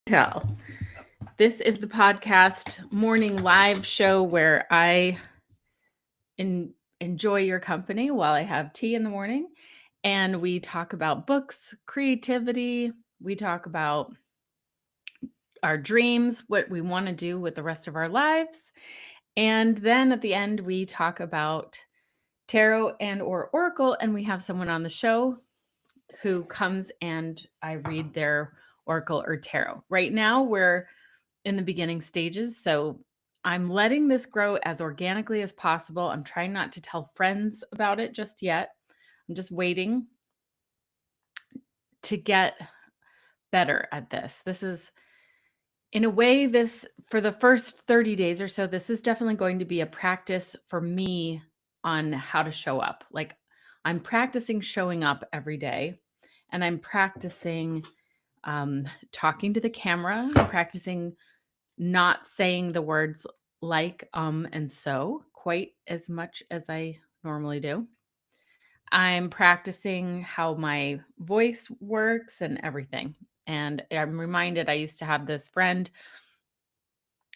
Tell. This is the podcast morning live show where I enjoy your company while I have tea in the morning. And we talk about books, creativity. We talk about our dreams, what we want to do with the rest of our lives. And then at the end, we talk about tarot and or oracle. And we have someone on the show who comes and I read their oracle or tarot. Right now, we're in the beginning stages. So I'm letting this grow as organically as possible. I'm trying not to tell friends about it just yet. I'm just waiting to get better at this. This is, in a way, this for the first 30 days or so, this is definitely going to be a practice for me on how to show up. Like I'm practicing showing up every day and I'm practicing talking to the camera, practicing not saying the words like, and so quite as much as I normally do. I'm practicing how my voice works and everything. And I'm reminded I used to have this friend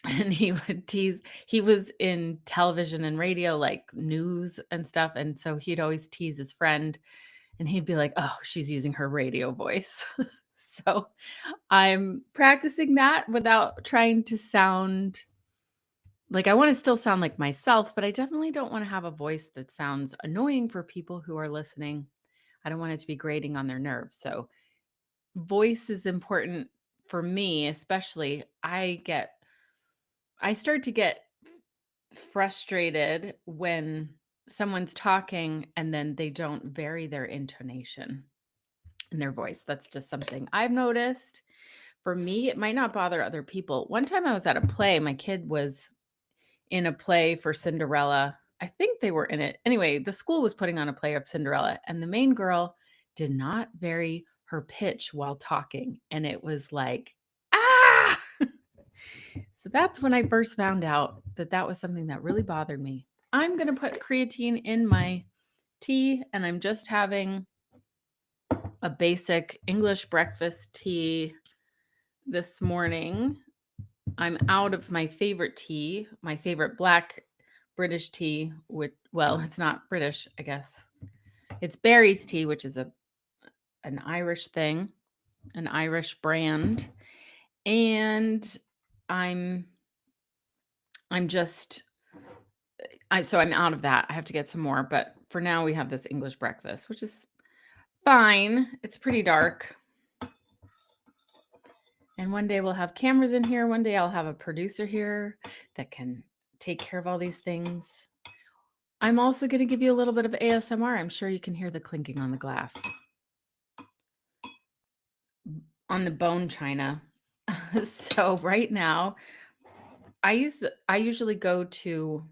and he would tease, he was in television and radio, like news and stuff. And so he'd always tease his friend and he'd be like, oh, she's using her radio voice. So I'm practicing that without trying to sound like I want to still sound like myself, but I definitely don't want to have a voice that sounds annoying for people who are listening. I don't want it to be grating on their nerves. So, voice is important for me, especially. I start to get frustrated when someone's talking and then they don't vary their intonation in their voice. That's just something I've noticed. For me, it might not bother other people. One time I was at a play, my kid was in a play for Cinderella. I think they were in it. Anyway, the school was putting on a play of Cinderella, and the main girl did not vary her pitch while talking. And it was like, ah! So that's when I first found out that that was something that really bothered me. I'm going to put creatine in my tea, and I'm just having a basic English breakfast tea this morning. I'm out of my favorite tea, my favorite black British tea, which, well, it's not British, I guess. It's Barry's tea, which is an Irish thing, an Irish brand. And I'm I'm just so I'm out of that. I have to get some more, but for now we have this English breakfast, which is fine. It's pretty dark. And one day we'll have cameras in here. One day I'll have a producer here that can take care of all these things. I'm also going to give you a little bit of ASMR. I'm sure you can hear the clinking on the glass. On the bone china. So right now, I usually go to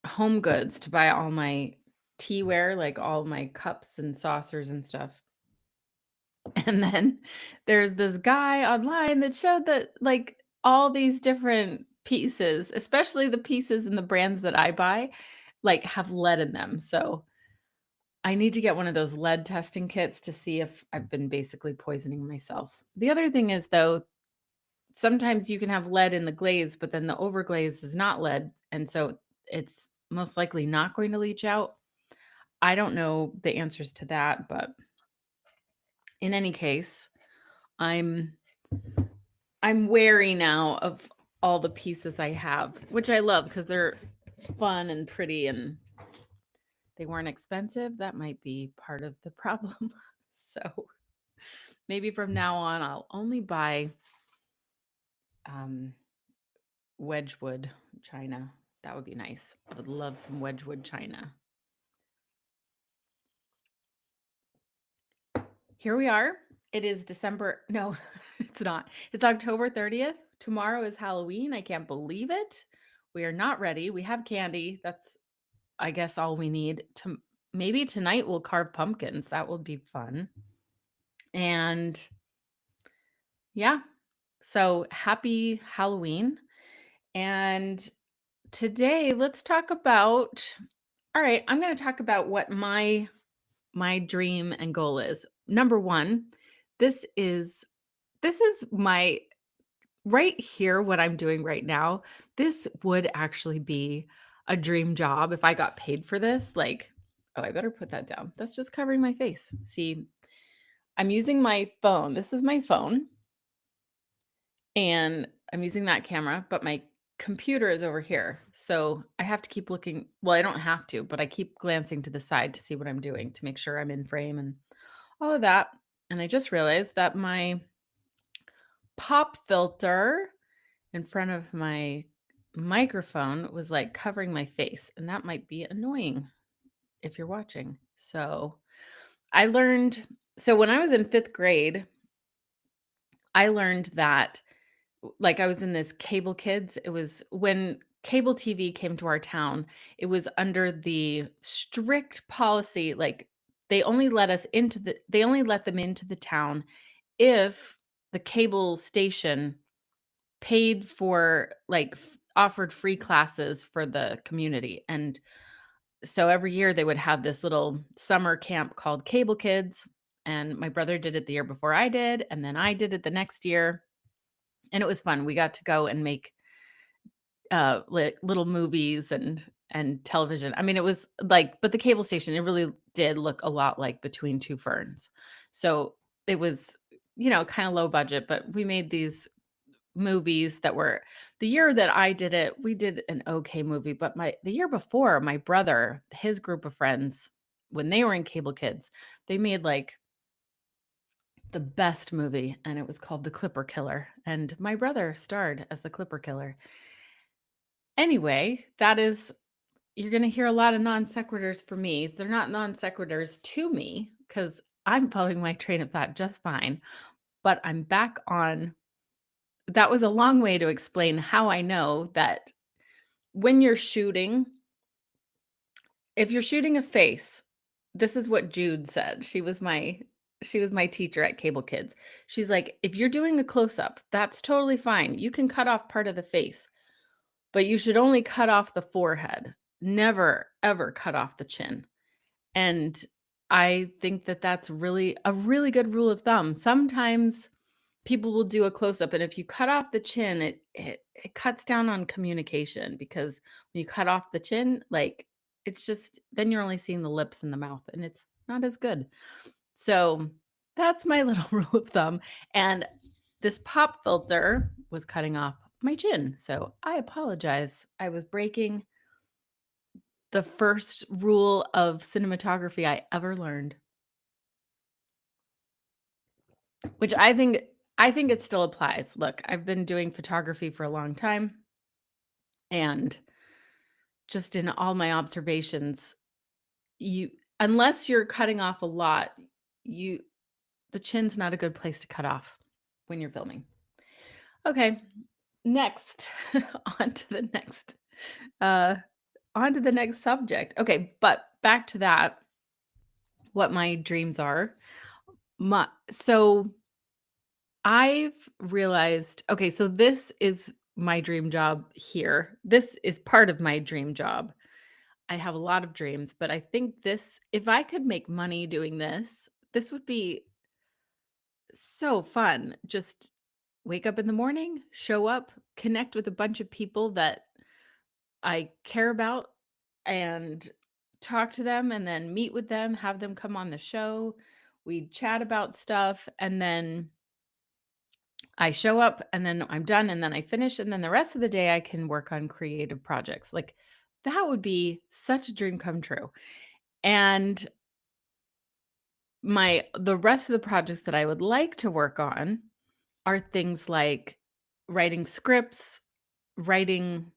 Home Goods to buy all my teaware, like all my cups and saucers and stuff. And then there's this guy online that showed that like all these different pieces, especially the pieces and the brands that I buy, like have lead in them. So I need to get one of those lead testing kits to see if I've been basically poisoning myself. The other thing is though, sometimes you can have lead in the glaze, but then the overglaze is not lead, and so it's most likely not going to leach out. I don't know the answers to that, but in any case, I'm I'm wary now of all the pieces I have, which I love because they're fun and pretty and they weren't expensive. That might be part of the problem. So maybe from now on, I'll only buy um, Wedgwood china. That would be nice. I would love some Wedgwood china. Here we are. It is December. No, it's not. It's October 30th. Tomorrow is Halloween. I can't believe it. We are not ready. We have candy. That's, I guess, all we need. To maybe tonight we'll carve pumpkins. That will be fun. And yeah, so happy Halloween. And today let's talk about, all right, I'm going to talk about what my dream and goal is. Number 1, this is this is my right here, what I'm doing right now, this would actually be a dream job if I got paid for this. Like, oh, I better put that down. That's just covering my face. See, I'm using my phone. This is my phone, and I'm using that camera, but my computer is over here. So I have to keep looking. Well, I don't have to, but I keep glancing to the side to see what I'm doing to make sure I'm in frame and all of that. And I just realized that my pop filter in front of my microphone was like covering my face, and that might be annoying if you're watching. So I learned, so when I was in fifth grade, I learned that like I was in this cable kids. It was when cable TV came to our town, it was under the strict policy, like they only let them into the town if the cable station paid for offered free classes for the community. And so every year they would have this little summer camp called Cable Kids. And my brother did it the year before I did. And then I did it the next year. And it was fun. We got to go and make little movies and television. I mean, it was like, but the cable station, it really did look a lot like Between Two Ferns. So it was, kind of low budget, but we made these movies that were the year that I did it, we did an okay movie, but the year before, my brother, his group of friends, when they were in Cable Kids, they made like the best movie, and it was called The Clipper Killer, and my brother starred as the Clipper Killer. Anyway, you're going to hear a lot of non sequiturs for me. They're not non sequiturs to me because I'm following my train of thought just fine, but I'm back on. That was a long way to explain how I know that when you're shooting, if you're shooting a face, this is what Jude said. She was my teacher at Cable Kids. She's like, if you're doing a close up, that's totally fine. You can cut off part of the face, but you should only cut off the forehead. Never ever cut off the chin. And I think that that's really a really good rule of thumb. Sometimes people will do a close up, and if you cut off the chin, it cuts down on communication, because when you cut off the chin, like, it's just then you're only seeing the lips and the mouth, and it's not as good. So that's my little rule of thumb. And this pop filter was cutting off my chin. So I apologize. I was breaking the first rule of cinematography I ever learned, which I think it still applies. Look, I've been doing photography for a long time, and just in all my observations, you unless you're cutting off a lot, you the chin's not a good place to cut off when you're filming. Okay, next. on to the next uh on to the next subject. Okay, but back to that, what my dreams are. So I've realized, okay, so this is my dream job here. This is part of my dream job. I have a lot of dreams, but I think if I could make money doing this, this would be so fun. Just wake up in the morning, show up, connect with a bunch of people that I care about, and talk to them, and then meet with them, have them come on the show. We chat about stuff, and then I show up, and then I'm done, and then I finish, and then the rest of the day I can work on creative projects. Like, that would be such a dream come true. And the rest of the projects that I would like to work on are things like writing scripts, writing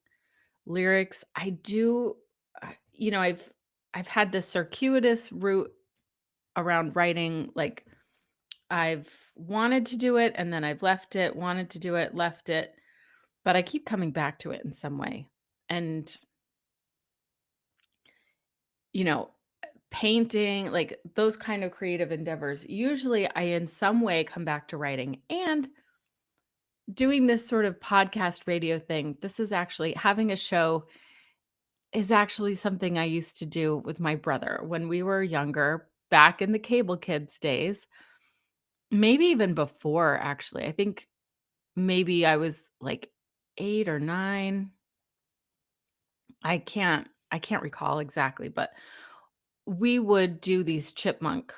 lyrics. I've had this circuitous route around writing. Like, I've wanted to do it, and then I've left it, wanted to do it, left it, but I keep coming back to it in some way. And, you know, painting, like those kind of creative endeavors, usually I in some way come back to writing. And doing this sort of podcast radio thing, this is actually having a show is actually something I used to do with my brother when we were younger, back in the Cable Kids days. maybe even before, actually. I think maybe I was like 8 or 9. I can't recall exactly, but we would do these chipmunk,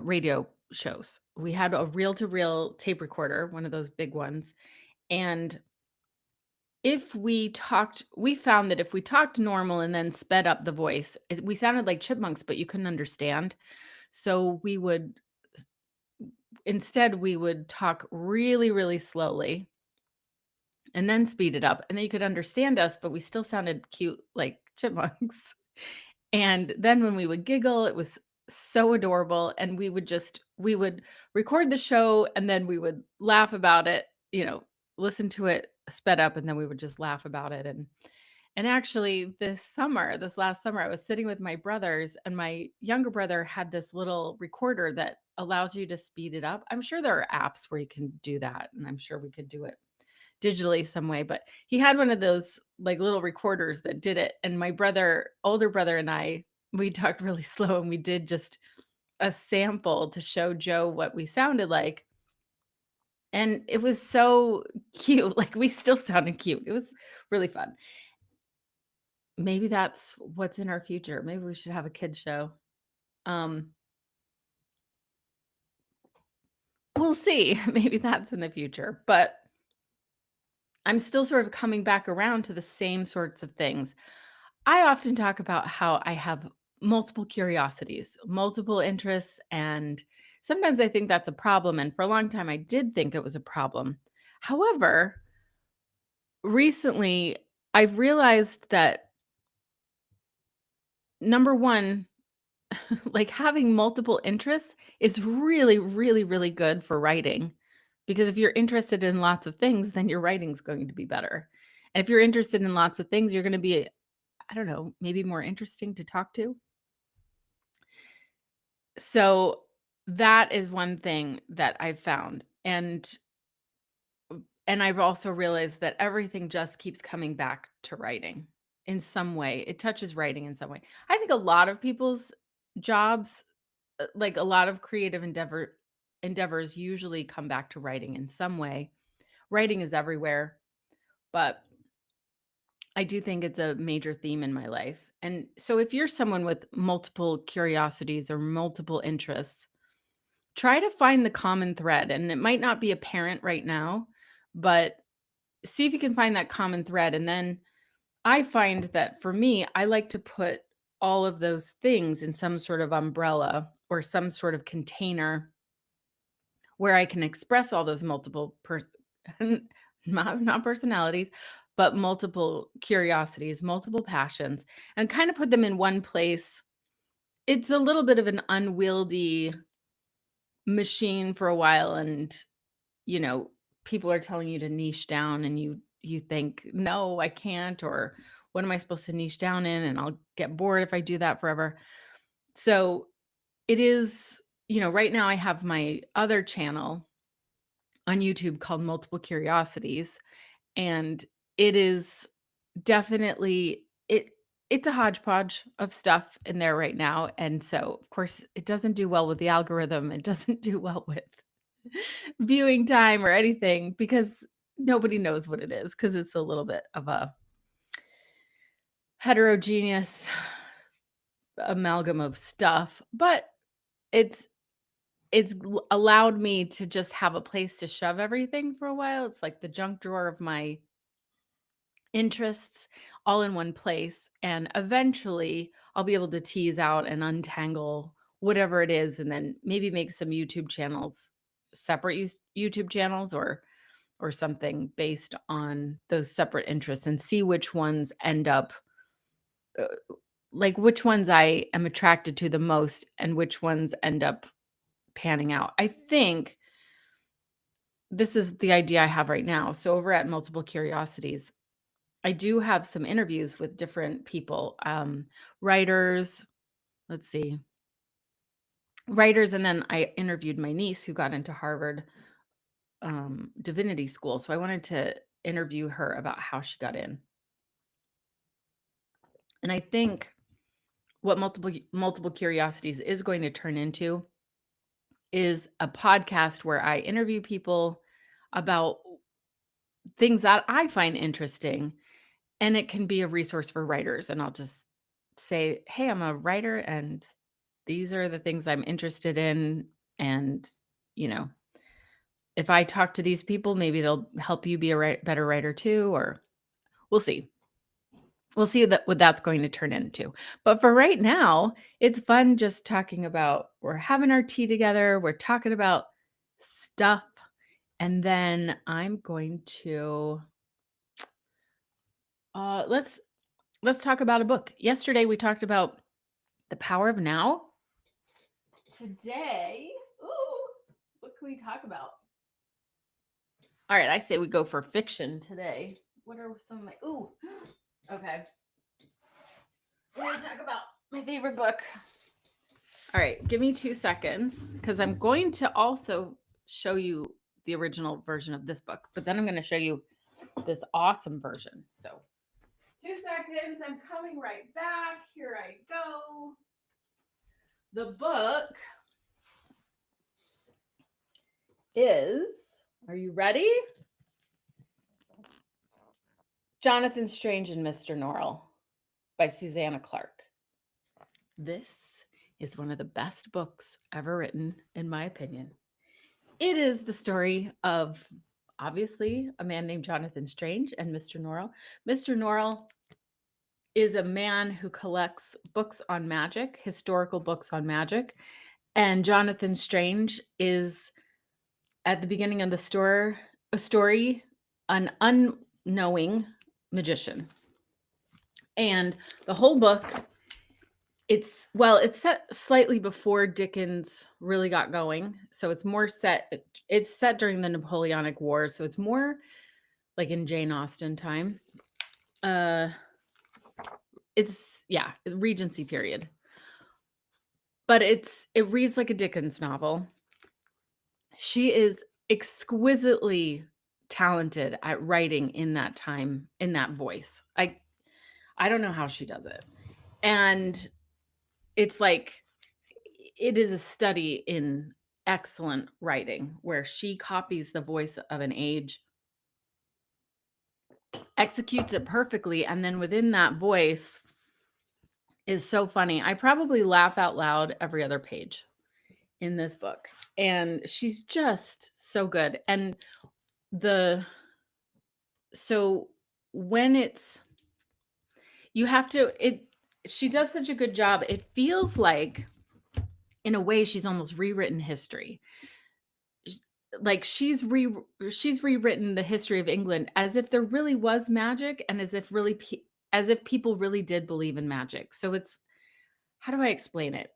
radio shows. We had a reel-to-reel tape recorder, one of those big ones, and if we found that if we talked normal and then sped up the voice, we sounded like chipmunks, but you couldn't understand. So instead we would talk really, really slowly and then speed it up, and then you could understand us, but we still sounded cute like chipmunks. And then when we would giggle, it was so adorable, and we would record the show, and then we would laugh about it, listen to it sped up, and then we would just laugh about it. And actually this last summer, I was sitting with my brothers, and my younger brother had this little recorder that allows you to speed it up. I'm sure there are apps where you can do that, and I'm sure we could do it digitally some way, but he had one of those, like, little recorders that did it, and my older brother and I, we talked really slow, and we did just a sample to show Joe what we sounded like, and it was so cute, like, we still sounded cute. It was really fun. Maybe that's what's in our future. Maybe we should have a kids show. Um, we'll see. Maybe that's in the future, but I'm still sort of coming back around to the same sorts of things. I often talk about how I have multiple curiosities, multiple interests, and sometimes I think that's a problem. And for a long time, I did think it was a problem. However, recently, I've realized that number one, like having multiple interests is really, really, really good for writing. Because if you're interested in lots of things, then your writing's going to be better. And if you're interested in lots of things, you're going to be, I don't know, maybe more interesting to talk to. So that is one thing that I've found. And I've also realized that everything just keeps coming back to writing in some way. It touches writing in some way. I think a lot of people's jobs, like a lot of creative endeavors usually come back to writing in some way. Writing is everywhere, but I do think it's a major theme in my life. And so if you're someone with multiple curiosities or multiple interests, try to find the common thread, and it might not be apparent right now, but see if you can find that common thread. And then I find that for me, I like to put all of those things in some sort of umbrella or some sort of container where I can express all those multiple not personalities, but multiple curiosities, multiple passions, and kind of put them in one place. It's a little bit of an unwieldy machine for a while, and you know, people are telling you to niche down, and you think, "No, I can't," or "What am I supposed to niche down in? And I'll get bored if I do that forever." So, it is, right now I have my other channel on YouTube called Multiple Curiosities, and it is definitely it's a hodgepodge of stuff in there right now, and so, of course, it doesn't do well with the algorithm, it doesn't do well with viewing time or anything because nobody knows what it is because it's a little bit of a heterogeneous amalgam of stuff, but it's allowed me to just have a place to shove everything for a while. It's like the junk drawer of my interests all in one place, and eventually I'll be able to tease out and untangle whatever it is and then maybe make some YouTube channels, separate YouTube channels or something based on those separate interests and see which ones end up uh, like which ones I am attracted to the most and which ones end up panning out. I think this is the idea I have right now. So over at Multiple Curiosities, I do have some interviews with different people, writers, let's see, writers, and then I interviewed my niece who got into Harvard divinity school. So I wanted to interview her about how she got in. And I think what multiple curiosities is going to turn into is a podcast where I interview people about things that I find interesting, and it can be a resource for writers. And I'll just say, hey, I'm a writer, and these are the things I'm interested in. And, you know, if I talk to these people, maybe it'll help you be a better writer too, or we'll see. We'll see what that's going to turn into. But for right now, it's fun just talking about we're having our tea together, we're talking about stuff, and then I'm going to let's talk about a book. Yesterday we talked about The Power of Now. Today, what can we talk about? All right, I say we go for fiction today. What are some of my okay. We're gonna talk about my favorite book. All right, give me 2 seconds because I'm going to also show you the original version of this book, but then I'm going to show you this awesome version. So 2 seconds, I'm coming right back. Here I go. The book is, are you ready? Jonathan Strange and Mr. Norrell by Susanna Clarke. This is one of the best books ever written, in my opinion. It is the story of, obviously, a man named Jonathan Strange and Mr. Norrell. Mr. Norrell is a man who collects books on magic, historical books on magic. And Jonathan Strange is, at the beginning of the story, an unknowing magician. And the whole book, it's set slightly before Dickens really got going. So it's set during the Napoleonic Wars. So it's more like in Jane Austen time. It's Regency period. But it reads like a Dickens novel. She is exquisitely talented at writing in that time, in that voice. I don't know how she does it. And it's like, it is a study in excellent writing where she copies the voice of an age, executes it perfectly, and then within that voice is so funny. I probably laugh out loud every other page in this book. And she's just so good. And so when she does such a good job. It feels like, in a way, she's almost rewritten history. Like she's rewritten the history of England as if there really was magic, and as if people really did believe in magic. So it's, how do I explain it?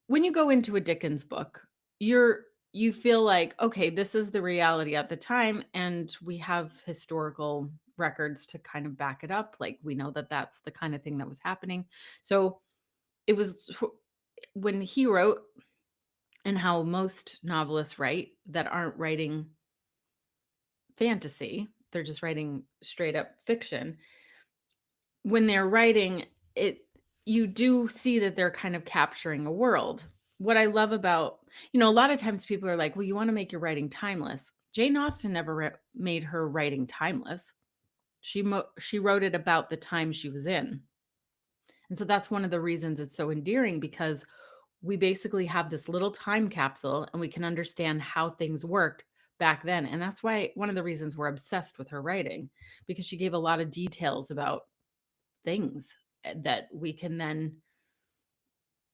When you go into a Dickens book, you feel like, okay, this is the reality at the time, and we have historical records to kind of back it up. Like, we know that that's the kind of thing that was happening. So it was when he wrote, and how most novelists write that aren't writing fantasy, they're just writing straight up fiction. When they're writing it, you do see that they're kind of capturing a world. What I love about, a lot of times people are like, well, you want to make your writing timeless. Jane Austen never made her writing timeless. She wrote it about the time she was in. And so that's one of the reasons it's so endearing, because we basically have this little time capsule and we can understand how things worked back then. And that's why one of the reasons we're obsessed with her writing, because she gave a lot of details about things that we can then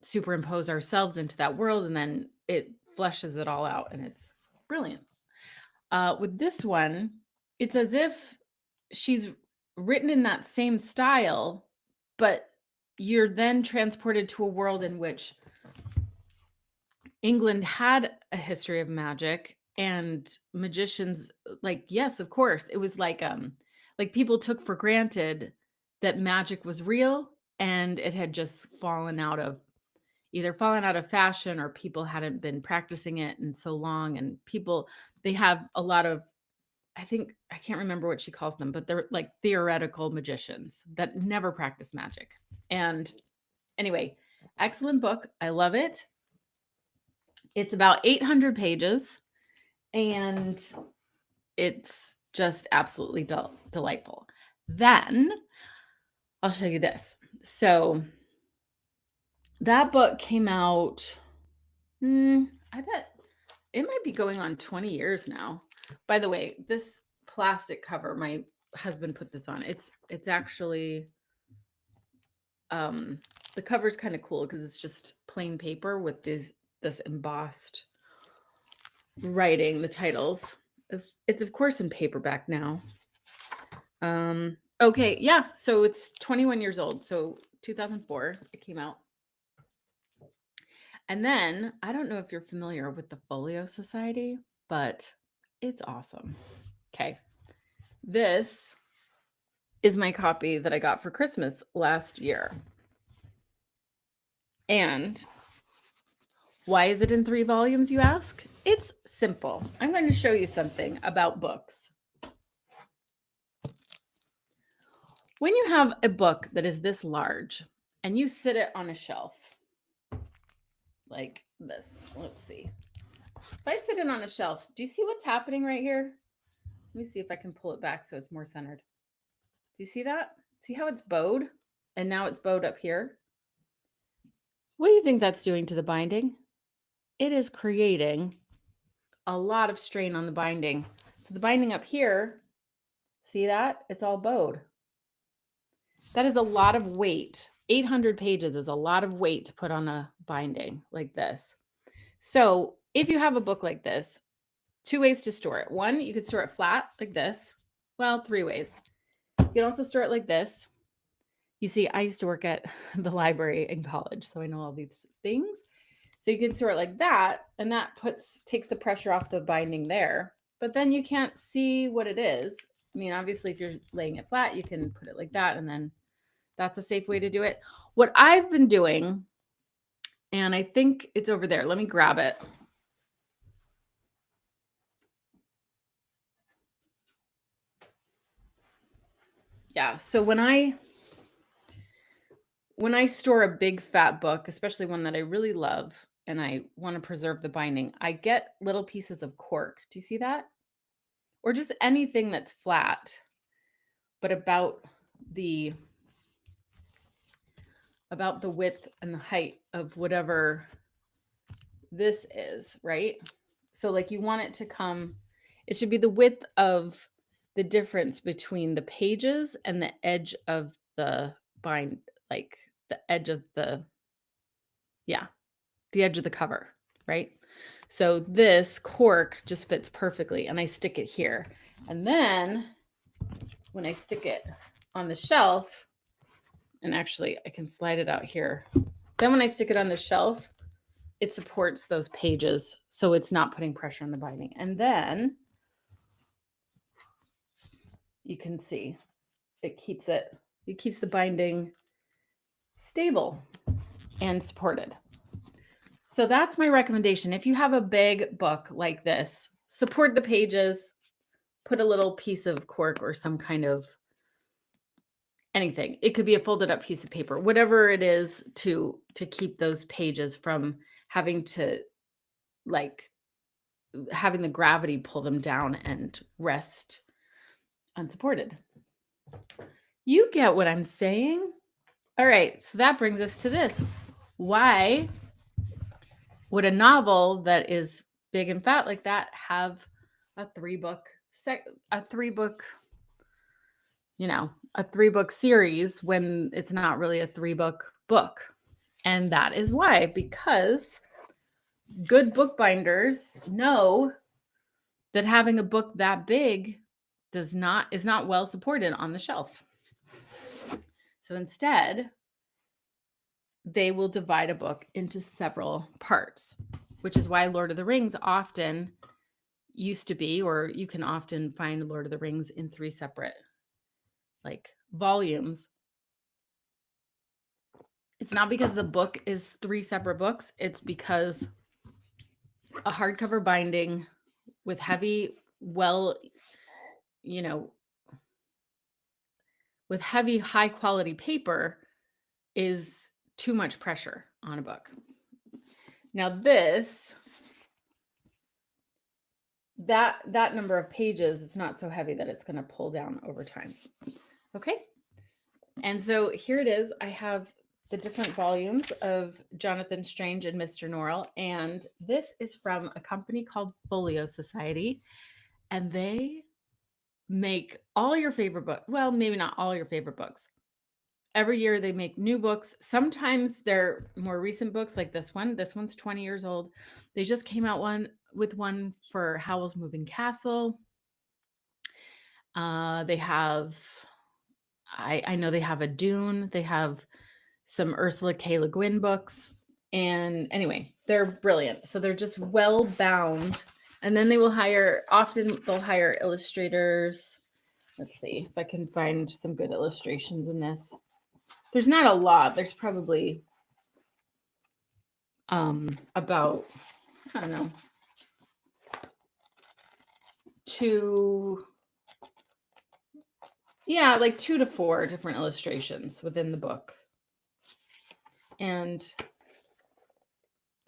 superimpose ourselves into that world, and then it fleshes it all out, and it's brilliant. With this one, it's as if she's written in that same style, but you're then transported to a world in which England had a history of magic and magicians. Like, yes, of course, it was like people took for granted that magic was real, and it had just fallen out of fashion, or people hadn't been practicing it in so long. And they have a lot of, I can't remember what she calls them, but they're like theoretical magicians that never practice magic. And anyway, excellent book. I love it. It's about 800 pages, and it's just absolutely delightful. Then I'll show you this. So that book came out, I bet it might be going on 20 years now. By the way, this plastic cover, my husband put this on. It's actually the cover's kind of cool because it's just plain paper with this embossed writing, the titles. It's of course in paperback now. Okay, yeah, so it's 21 years old. So 2004 it came out. And then I don't know if you're familiar with the Folio Society, but it's awesome. Okay. This is my copy that I got for Christmas last year. And why is it in 3 volumes, you ask? It's simple. I'm going to show you something about books. When you have a book that is this large and you sit it on a shelf like this, let's see. If I sit it on a shelf, do you see what's happening right here? Let me see if I can pull it back so it's more centered. Do you see that? See how it's bowed? And now it's bowed up here. What do you think that's doing to the binding? It is creating a lot of strain on the binding. So the binding up here, see that? It's all bowed. That is a lot of weight. 800 pages is a lot of weight to put on a binding like this. So if you have a book like this, 2 ways to store it. One, you could store it flat like this. Well, 3 ways. You can also store it like this. You see, I used to work at the library in college, so I know all these things. So you can store it like that, and that takes the pressure off the binding there. But then you can't see what it is. I mean, obviously, if you're laying it flat, you can put it like that, and then that's a safe way to do it. What I've been doing, and I think it's over there. Let me grab it. Yeah, so when I store a big fat book, especially one that I really love and I want to preserve the binding, I get little pieces of cork. Do you see that? Or just anything that's flat, but about the width and the height of whatever this is, right? So like you want it to come, it should be the width of the difference between the pages and the edge of the bind, like the edge of the, the edge of the cover, right? So this cork just fits perfectly and I stick it here. And then when I stick it on the shelf, and actually I can slide it out here. Then when I stick it on the shelf, it supports those pages so it's not putting pressure on the binding. And then you can see it keeps the binding stable and supported. So that's my recommendation. If you have a big book like this, support the pages, put a little piece of cork or some kind of anything. It could be a folded up piece of paper, whatever it is to keep those pages from having to having the gravity pull them down and rest unsupported. You get what I'm saying? All right, so that brings us to this. Why would a novel that is big and fat like that have a 3-book series when it's not really a 3-book book? And that is why, because good bookbinders know that having a book that big is not well supported on the shelf. So instead, they will divide a book into several parts, which is why Lord of the Rings often used to be, or you can often find Lord of the Rings in 3 separate volumes. It's not because the book is 3 separate books. It's because a hardcover binding with heavy, with heavy, high quality paper is too much pressure on a book. Now this that number of pages, it's not so heavy that it's going to pull down over time. Okay. And so here it is. I have the different volumes of Jonathan Strange and Mr. Norrell. And this is from a company called Folio Society. And they make all your favorite books. Well, maybe not all your favorite books. Every year they make new books. Sometimes they're more recent books like this one. This one's 20 years old. They just came out one for Howl's Moving Castle. They have, I know they have a Dune. They have some Ursula K. Le Guin books. And anyway, they're brilliant. So they're just well bound. And then they will often they'll hire illustrators. Let's see if I can find some good illustrations in this. There's not a lot. There's probably about, I don't know, like 2 to 4 different illustrations within the book. And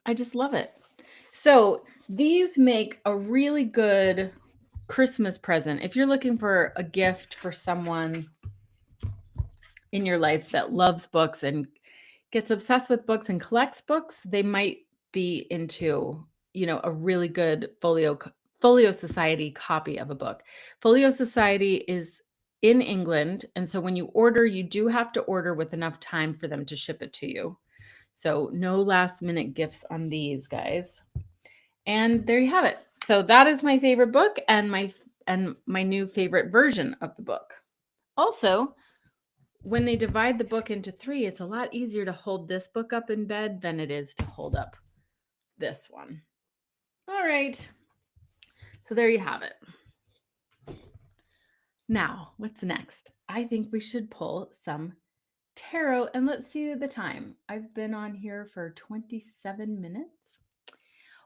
I just love it. So these make a really good Christmas present. If you're looking for a gift for someone in your life that loves books and gets obsessed with books and collects books, they might be into, a really good Folio Society copy of a book. Folio Society is in England. And so when you order, you do have to order with enough time for them to ship it to you. So no last minute gifts on these guys. And there you have it. So that is my favorite book and my new favorite version of the book. Also, when they divide the book into 3, it's a lot easier to hold this book up in bed than it is to hold up this one. All right. So there you have it. Now, what's next? I think we should pull some tarot, and let's see the time. I've been on here for 27 minutes,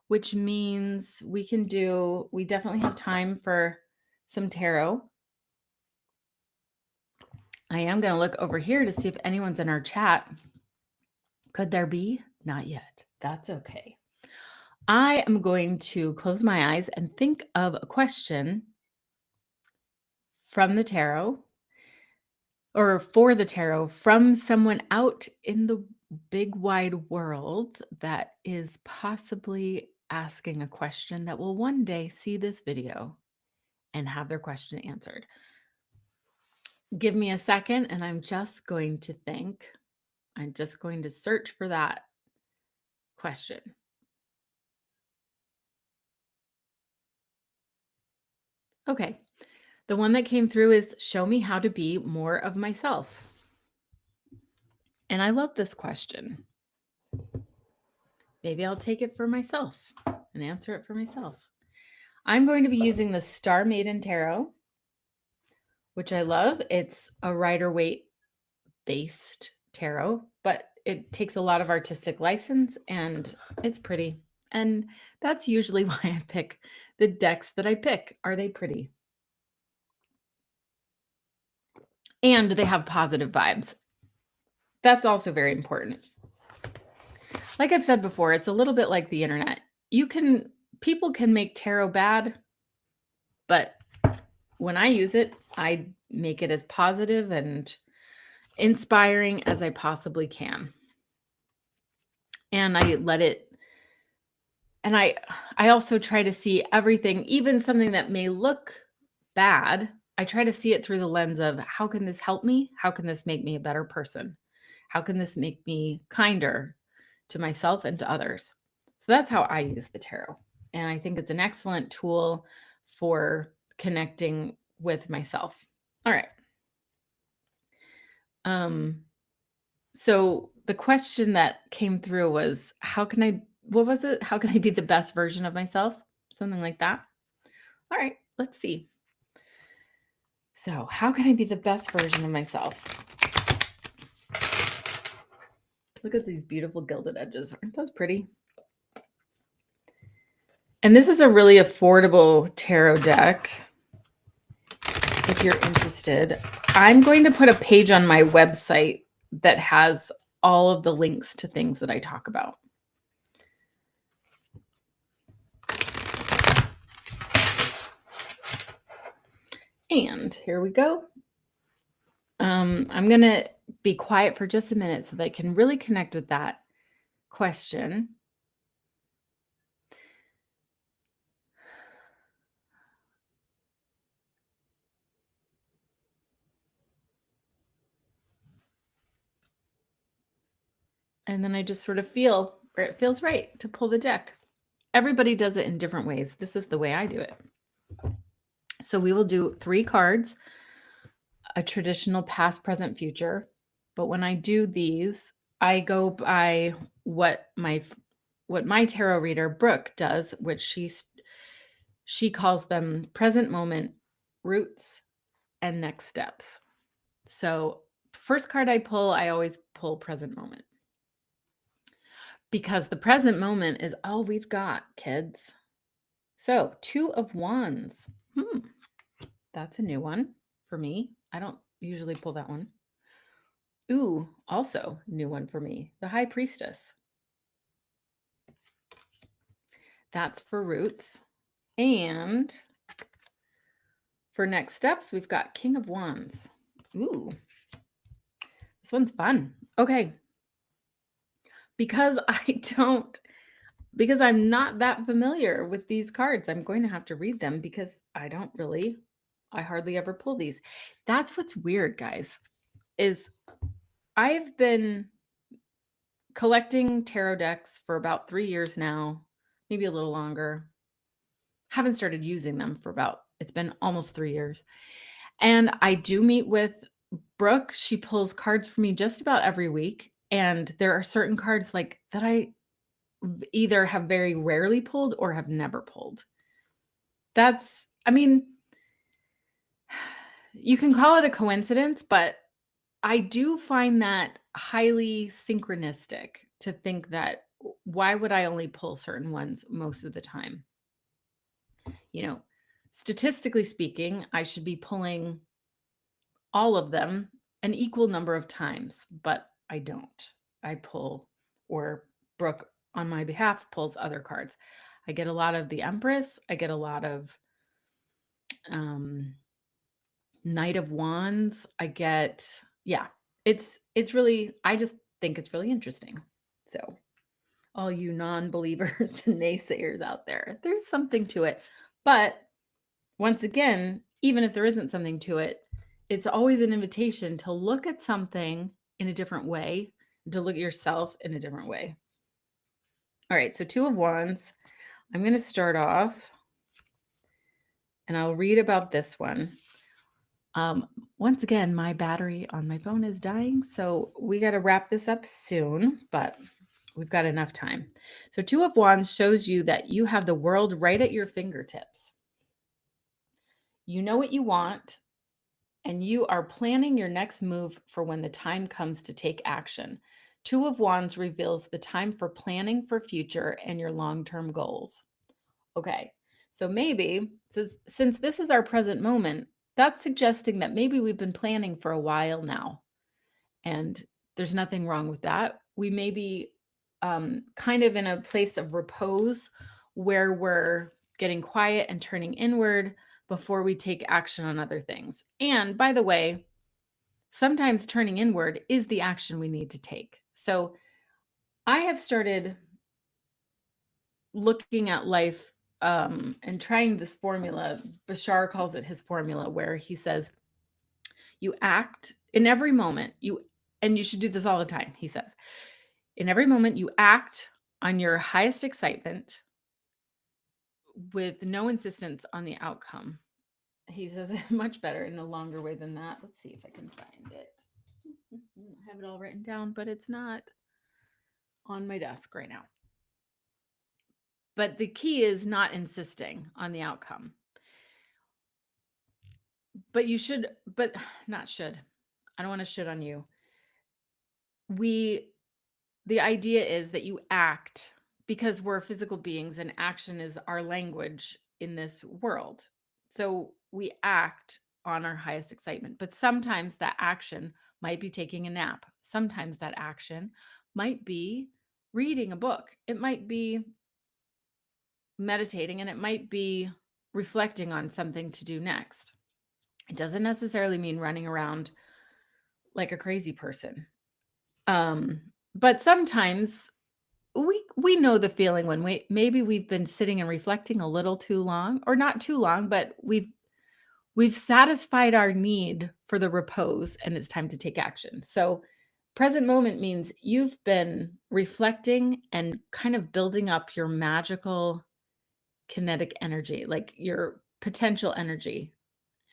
which means we definitely have time for some tarot. I am going to look over here to see if anyone's in our chat. Could there be? Not yet. That's okay. I am going to close my eyes and think of a question from the tarot, or for the tarot, from someone out in the big wide world that is possibly asking a question that will one day see this video and have their question answered. Give me a second and I'm just going to think. I'm just going to search for that question. Okay. The one that came through is show me how to be more of myself. And I love this question. Maybe I'll take it for myself and answer it for myself. I'm going to be using the Star Maiden Tarot, which I love. It's a Rider-Waite based tarot, but it takes a lot of artistic license and it's pretty. And that's usually why I pick the decks that I pick. Are they pretty? And they have positive vibes. That's also very important. Like I've said before, it's a little bit like the internet. People can make tarot bad, but when I use it, I make it as positive and inspiring as I possibly can. And I let it, and I also try to see everything, even something that may look bad. I try to see it through the lens of how can this help me? How can this make me a better person? How can this make me kinder to myself and to others? So that's how I use the tarot. And I think it's an excellent tool for connecting with myself. All right. So the question that came through was, what was it? How can I be the best version of myself? Something like that. All right, let's see. So how can I be the best version of myself? Look at these beautiful gilded edges. Aren't those pretty? And this is a really affordable tarot deck. If you're interested, I'm going to put a page on my website that has all of the links to things that I talk about. And here we go. I'm going to be quiet for just a minute so that I can really connect with that question. And then I just sort of feel where it feels right to pull the deck. Everybody does it in different ways. This is the way I do it. So we will do 3 cards, a traditional past, present, future. But when I do these, I go by what my tarot reader Brooke does, which she calls them present moment, roots, and next steps. So first card I pull, I always pull present moment. Because the present moment is all we've got, kids. So 2 of Wands. That's a new one for me. I don't usually pull that one. Ooh, also new one for me. The High Priestess. That's for roots. And for next steps, we've got King of Wands. Ooh, this one's fun. Okay. Because I'm not that familiar with these cards, I'm going to have to read them because I hardly ever pull these. That's what's weird, guys, is I've been collecting tarot decks for about 3 years now, maybe a little longer. Haven't started using them it's been almost 3 years. And I do meet with Brooke. She pulls cards for me just about every week. And there are certain cards like that I either have very rarely pulled or have never pulled. You can call it a coincidence, but I do find that highly synchronistic to think that why would I only pull certain ones most of the time? Statistically speaking, I should be pulling all of them an equal number of times, but I don't. I pull, or Brooke on my behalf pulls other cards. I get a lot of the Empress. I get a lot of Knight of Wands. I just think it's really interesting. So all you non-believers and naysayers out there, there's something to it. But once again, even if there isn't something to it, it's always an invitation to look at something in a different way, to look at yourself in a different way. All right, so 2 of Wands. I'm going to start off and I'll read about this one. Once again, my battery on my phone is dying, so we got to wrap this up soon, but we've got enough time. So 2 of Wands shows you that you have the world right at your fingertips. You know what you want, and you are planning your next move for when the time comes to take action. 2 of Wands reveals the time for planning for future and your long-term goals. Okay, so maybe since this is our present moment, that's suggesting that maybe we've been planning for a while now, and there's nothing wrong with that. We may be kind of in a place of repose where we're getting quiet and turning inward before we take action on other things. And by the way, sometimes turning inward is the action we need to take. So I have started looking at life and trying this formula. Bashar calls it his formula, where he says, you act in every moment, and you should do this all the time. He says, in every moment, you act on your highest excitement with no insistence on the outcome. He says it much better in a longer way than that. Let's see if I can find it. I have it all written down, but it's not on my desk right now. But the key is not insisting on the outcome. But you should, but not should. I don't want to shit on you. The idea is that you act because we're physical beings and action is our language in this world. So we act on our highest excitement, but sometimes that action might be taking a nap. Sometimes that action might be reading a book. It might be meditating, and it might be reflecting on something to do next. It doesn't necessarily mean running around like a crazy person. Um, but sometimes we know the feeling when we've been sitting and reflecting a little too long, or not too long, but we've satisfied our need for the repose and it's time to take action. So present moment means you've been reflecting and kind of building up your magical kinetic energy, like your potential energy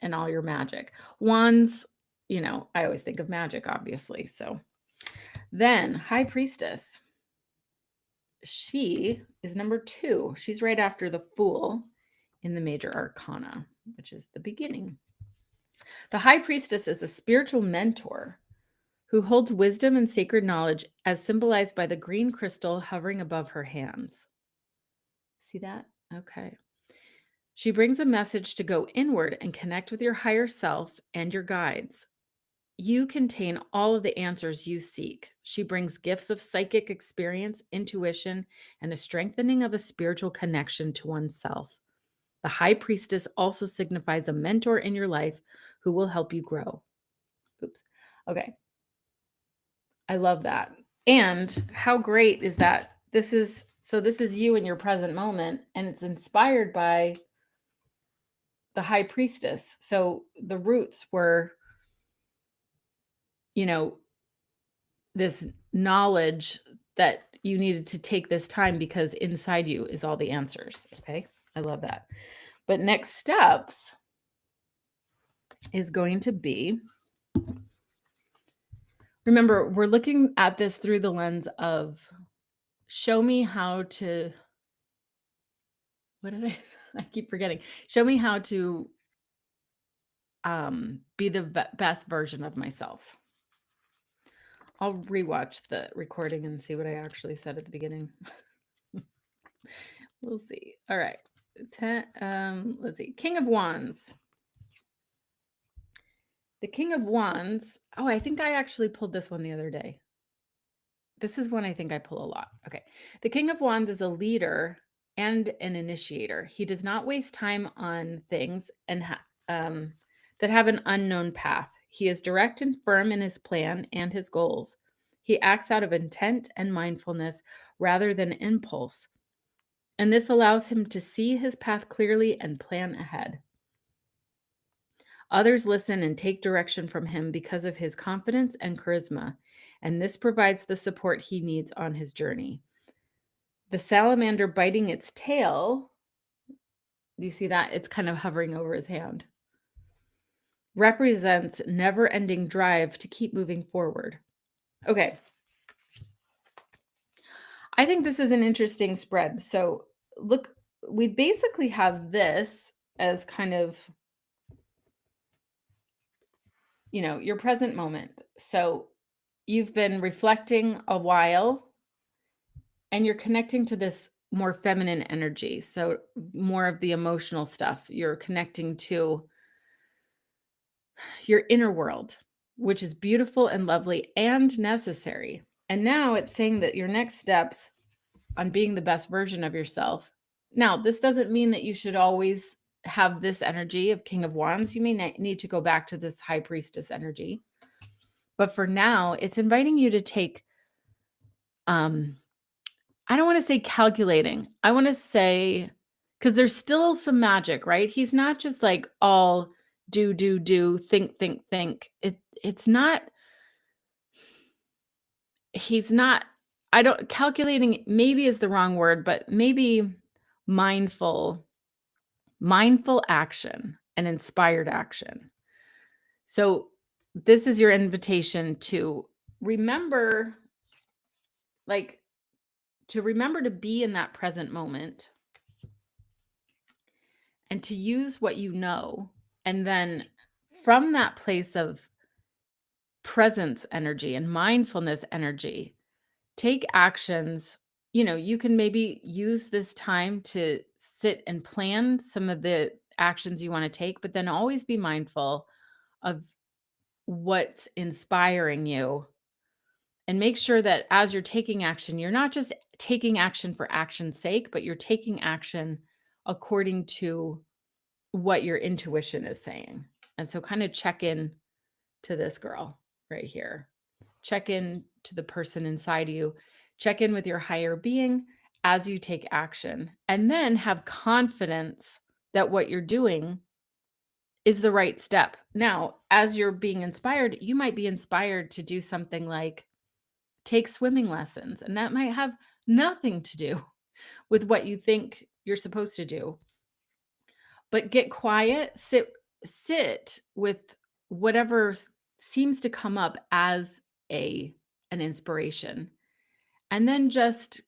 and all your magic. Wands, I always think of magic, obviously. So then High Priestess, she is number 2. She's right after the Fool in the Major Arcana, which is the beginning. The High Priestess is a spiritual mentor who holds wisdom and sacred knowledge as symbolized by the green crystal hovering above her hands. See that? Okay. She brings a message to go inward and connect with your higher self and your guides. You contain all of the answers you seek. She brings gifts of psychic experience, intuition, and a strengthening of a spiritual connection to oneself. The High Priestess also signifies a mentor in your life who will help you grow. Oops. Okay. I love that. And how great is that? This is you in your present moment, and it's inspired by the High Priestess. So the roots were, this knowledge that you needed to take this time because inside you is all the answers. Okay. I love that. But next steps is going to be, remember, we're looking at this through the lens of show me how to, what did I keep forgetting. Show me how to be the best version of myself. I'll rewatch the recording and see what I actually said at the beginning. We'll see. All right. Let's see. King of Wands. The King of Wands. Oh, I think I actually pulled this one the other day. This is one I think I pull a lot. Okay. The King of Wands is a leader and an initiator. He does not waste time on things and that have an unknown path. He is direct and firm in his plan and his goals. He acts out of intent and mindfulness rather than impulse. And this allows him to see his path clearly and plan ahead. Others listen and take direction from him because of his confidence and charisma, and this provides the support he needs on his journey. The salamander biting its tail, do you see that? It's kind of hovering over his hand, represents never-ending drive to keep moving forward. Okay. I think this is an interesting spread. So look, we basically have this as kind of, your present moment. So you've been reflecting a while and you're connecting to this more feminine energy. So more of the emotional stuff. You're connecting to your inner world, which is beautiful and lovely and necessary. And now it's saying that your next steps on being the best version of yourself. Now, this doesn't mean that you should always have this energy of King of Wands. You may need to go back to this High Priestess energy. But for now, it's inviting you to take, I don't want to say calculating. I want to say, because there's still some magic, right? He's not just like all do, think. It's not, he's not, I don't, calculating maybe is the wrong word, but maybe mindful action and inspired action. So this is your invitation to remember, to be in that present moment and to use what you know. And then from that place of presence energy and mindfulness energy, take actions. You can maybe use this time to sit and plan some of the actions you want to take, but then always be mindful of what's inspiring you. And make sure that as you're taking action, you're not just taking action for action's sake, but you're taking action according to what your intuition is saying. And so kind of check in to this girl right here. Check in to the person inside you. Check in with your higher being as you take action. And then have confidence that what you're doing is the right step. Now, as you're being inspired, you might be inspired to do something like take swimming lessons, and that might have nothing to do with what you think you're supposed to do. But get quiet, sit with whatever seems to come up as an inspiration. And then just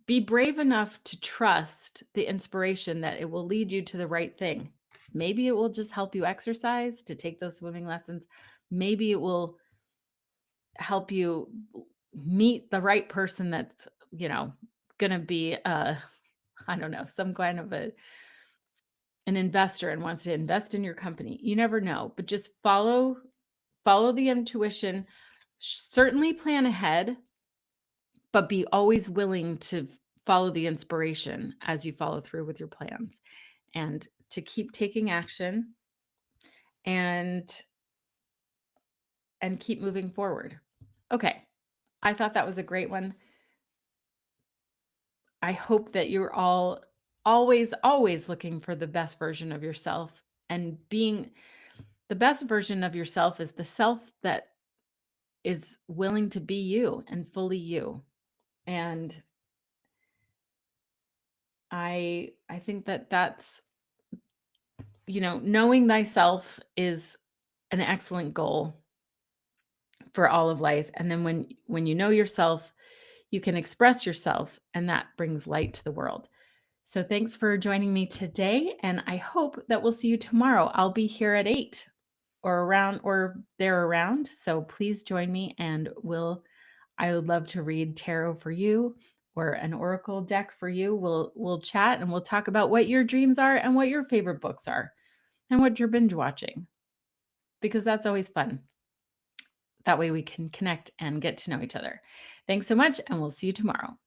be brave enough to trust the inspiration that it will lead you to the right thing. Maybe it will just help you exercise to take those swimming lessons. Maybe it will help you meet the right person that's, going to be I don't know, some kind of an investor and wants to invest in your company. You never know, but just follow the intuition. Certainly plan ahead, but be always willing to follow the inspiration as you follow through with your plans and to keep taking action and keep moving forward. Okay. I thought that was a great one. I hope that you're all always looking for the best version of yourself, and being the best version of yourself is the self that is willing to be you and fully you. And I think that that's, knowing thyself is an excellent goal for all of life. And then when you know yourself, you can express yourself, and that brings light to the world. So thanks for joining me today, and I hope that we'll see you tomorrow. I'll be here at 8 or around or there around. So please join me, and I would love to read tarot for you or an oracle deck for you. We'll chat and we'll talk about what your dreams are and what your favorite books are and what you're binge watching, because that's always fun. That way we can connect and get to know each other. Thanks so much, and we'll see you tomorrow.